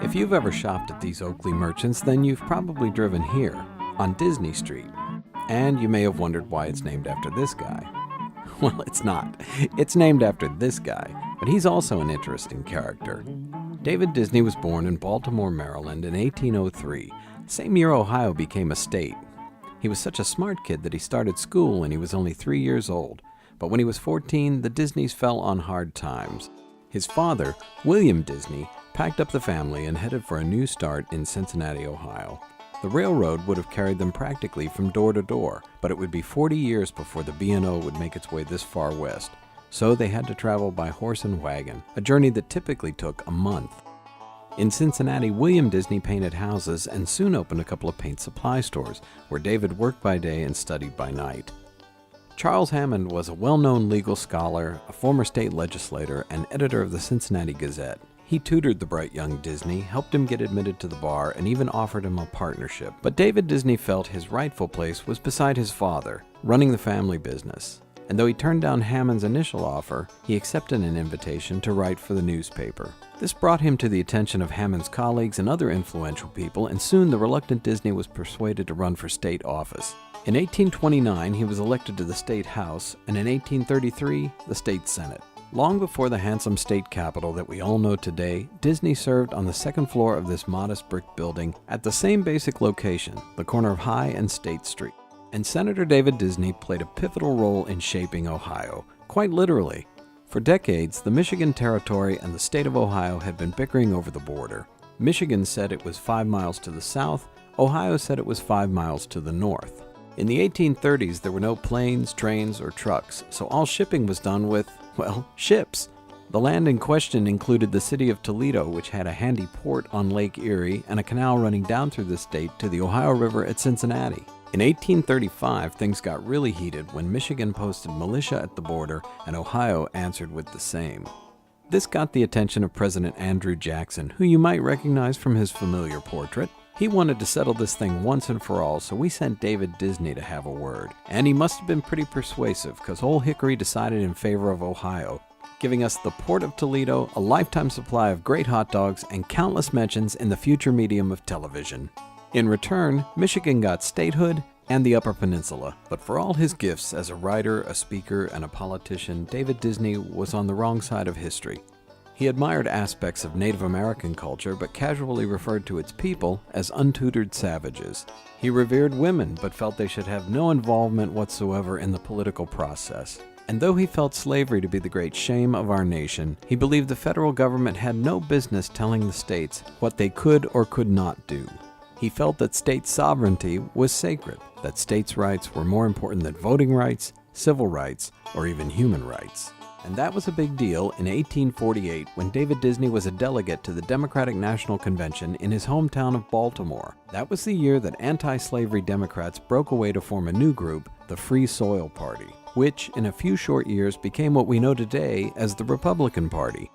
If you've ever shopped at these Oakley merchants, then you've probably driven here, on Disney Street. And you may have wondered why it's named after this guy. Well, it's not. It's named after this guy, but he's also an interesting character. David Disney was born in Baltimore, Maryland in 1803, same year Ohio became a state. He was such a smart kid that he started school when he was only 3 years old, but when he was 14, the Disneys fell on hard times. His father, William Disney, packed up the family and headed for a new start in Cincinnati, Ohio. The railroad would have carried them practically from door to door, but it would be 40 years before the B&O would make its way this far west. So they had to travel by horse and wagon, a journey that typically took a month. In Cincinnati, William Disney painted houses and soon opened a couple of paint supply stores, where David worked by day and studied by night. Charles Hammond was a well-known legal scholar, a former state legislator, and editor of the Cincinnati Gazette. He tutored the bright young Disney, helped him get admitted to the bar, and even offered him a partnership. But David Disney felt his rightful place was beside his father, running the family business. And though he turned down Hammond's initial offer, he accepted an invitation to write for the newspaper. This brought him to the attention of Hammond's colleagues and other influential people, and soon the reluctant Disney was persuaded to run for state office. In 1829, he was elected to the state house, and in 1833, the state senate. Long before the handsome state capitol that we all know today, Disney served on the second floor of this modest brick building at the same basic location, the corner of High and State Street. And Senator David Disney played a pivotal role in shaping Ohio, quite literally. For decades, the Michigan Territory and the state of Ohio had been bickering over the border. Michigan said it was 5 miles to the south, Ohio said it was 5 miles to the north. In the 1830s, there were no planes, trains, or trucks, so all shipping was done with, well, ships. The land in question included the city of Toledo, which had a handy port on Lake Erie and a canal running down through the state to the Ohio River at Cincinnati. In 1835, things got really heated when Michigan posted militia at the border and Ohio answered with the same. This got the attention of President Andrew Jackson, who you might recognize from his familiar portrait. He wanted to settle this thing once and for all, so we sent David Disney to have a word. And he must have been pretty persuasive, because Old Hickory decided in favor of Ohio, giving us the Port of Toledo, a lifetime supply of great hot dogs, and countless mentions in the future medium of television. In return, Michigan got statehood and the Upper Peninsula. But for all his gifts as a writer, a speaker, and a politician, David Disney was on the wrong side of history. He admired aspects of Native American culture, but casually referred to its people as untutored savages. He revered women, but felt they should have no involvement whatsoever in the political process. And though he felt slavery to be the great shame of our nation, he believed the federal government had no business telling the states what they could or could not do. He felt that state sovereignty was sacred, that states' rights were more important than voting rights, civil rights, or even human rights. And that was a big deal in 1848 when David Disney was a delegate to the Democratic National Convention in his hometown of Baltimore. That was the year that anti-slavery Democrats broke away to form a new group, the Free Soil Party, which in a few short years became what we know today as the Republican Party.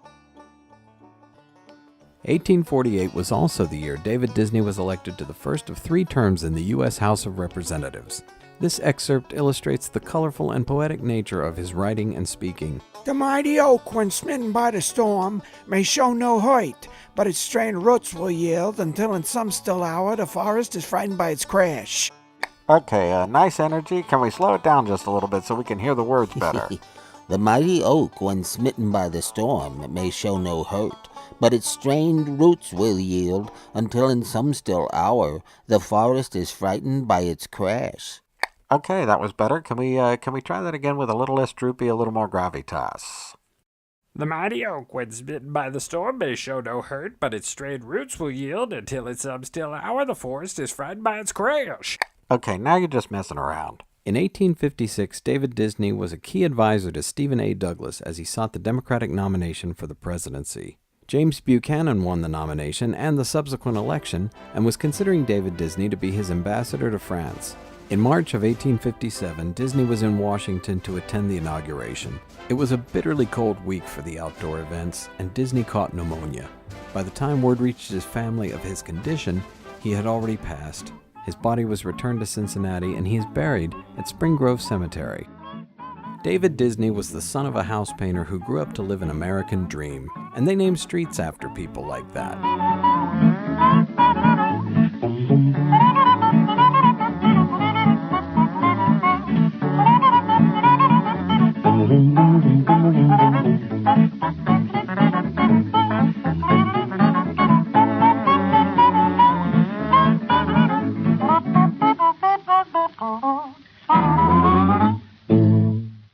1848 was also the year David Disney was elected to the first of 3 terms in the U.S. House of Representatives. This excerpt illustrates the colorful and poetic nature of his writing and speaking. The mighty oak, when smitten by the storm, may show no height, but its strained roots will yield until in some still hour the forest is frightened by its crash. Okay, nice energy. Can we slow it down just a little bit so we can hear the words better? The mighty oak, when smitten by the storm, may show no hurt, but its strained roots will yield until in some still hour the forest is frightened by its crash. Okay, that was better. Can we try that again with a little less droopy, a little more gravitas? The mighty oak, when smitten by the storm, may show no hurt, but its strained roots will yield until in some still hour the forest is frightened by its crash. Okay, now you're just messing around. In 1856, David Disney was a key advisor to Stephen A. Douglas as he sought the Democratic nomination for the presidency. James Buchanan won the nomination and the subsequent election and was considering David Disney to be his ambassador to France. In March of 1857, Disney was in Washington to attend the inauguration. It was a bitterly cold week for the outdoor events, and Disney caught pneumonia. By the time word reached his family of his condition, he had already passed. His body was returned to Cincinnati, and he is buried at Spring Grove Cemetery. David Disney was the son of a house painter who grew up to live an American dream, and they named streets after people like that.